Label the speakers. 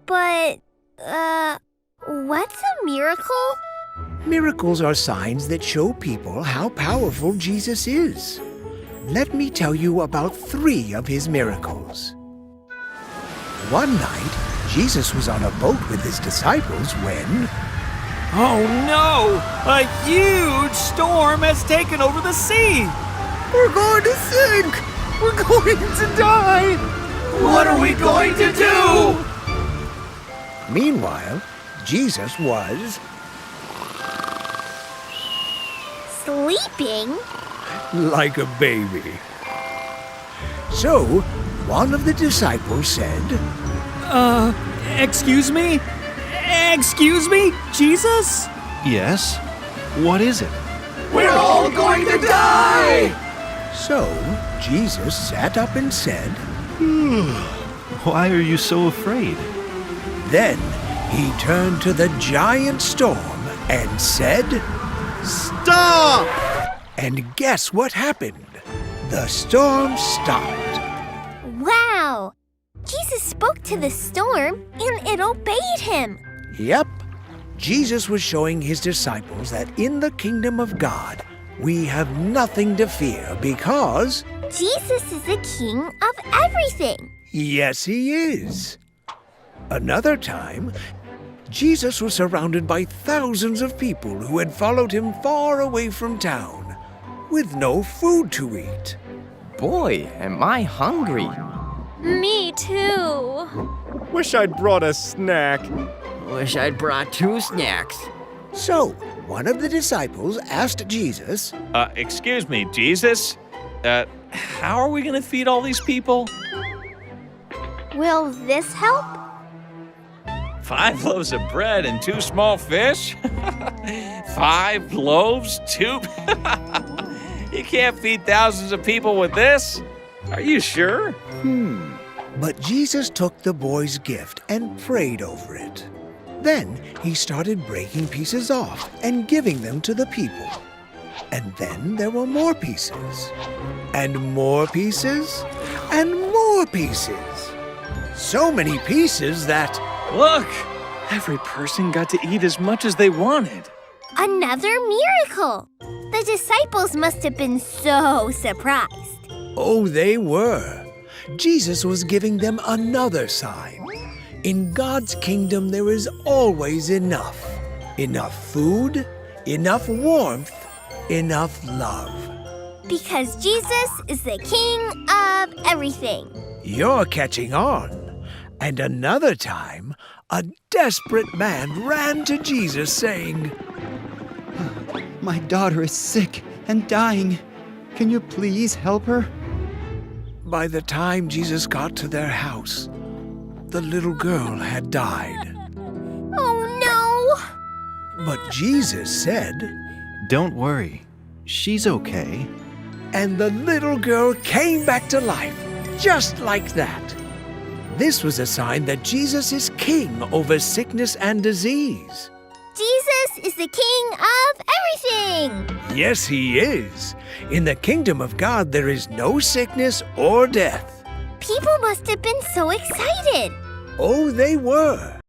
Speaker 1: But, what's a miracle?
Speaker 2: Miracles are signs that show people how powerful Jesus is. Let me tell you about 3 of his miracles. One night, Jesus was on a boat with his disciples when...
Speaker 3: Oh no! A huge storm has taken over the sea!
Speaker 2: We're going to sink! We're going to die!
Speaker 3: What are we going to do?
Speaker 2: Meanwhile, Jesus was...
Speaker 1: Sleeping?
Speaker 2: like a baby. So, one of the disciples said,
Speaker 3: Excuse me? Excuse me, Jesus?
Speaker 4: Yes? What is it?
Speaker 3: We're all going to die!
Speaker 2: So, Jesus sat up and said,
Speaker 4: Why are you so afraid?
Speaker 2: Then he turned to the giant storm and said, Stop! And guess what happened? The storm stopped.
Speaker 1: Wow! Jesus spoke to the storm and it obeyed him.
Speaker 2: Yep. Jesus was showing his disciples that in the kingdom of God, we have nothing to fear because...
Speaker 1: Jesus is the king of everything.
Speaker 2: Yes, he is. Another time, Jesus was surrounded by thousands of people who had followed him far away from town, with no food to eat.
Speaker 5: Boy, am I hungry.
Speaker 1: Me too.
Speaker 6: Wish I'd brought a snack.
Speaker 5: Wish I'd brought 2 snacks.
Speaker 2: So, one of the disciples asked Jesus,
Speaker 3: Excuse me, Jesus? How are we gonna feed all these people?
Speaker 1: Will this help?
Speaker 3: 5 loaves of bread and 2 small fish? 5 loaves, 2... You can't feed thousands of people with this? Are you sure?
Speaker 2: But Jesus took the boy's gift and prayed over it. Then he started breaking pieces off and giving them to the people. And then there were more pieces, and more pieces, and more pieces. So many pieces that...
Speaker 3: Look! Every person got to eat as much as they wanted.
Speaker 1: Another miracle. The disciples must have been so surprised.
Speaker 2: Oh, they were. Jesus was giving them another sign. In God's kingdom, there is always enough. Enough food, enough warmth, enough love.
Speaker 1: Because Jesus is the king of everything.
Speaker 2: You're catching on. And another time, a desperate man ran to Jesus saying,
Speaker 7: My daughter is sick and dying. Can you please help her?
Speaker 2: By the time Jesus got to their house, the little girl had died.
Speaker 1: Oh no!
Speaker 2: But Jesus said,
Speaker 4: Don't worry. She's okay.
Speaker 2: and the little girl came back to life, just like that. This was a sign that Jesus is king over sickness and disease.
Speaker 1: Jesus is the king of everything.
Speaker 2: Yes, he is. In the kingdom of God, there is no sickness or death.
Speaker 1: People must have been so excited.
Speaker 2: Oh, they were.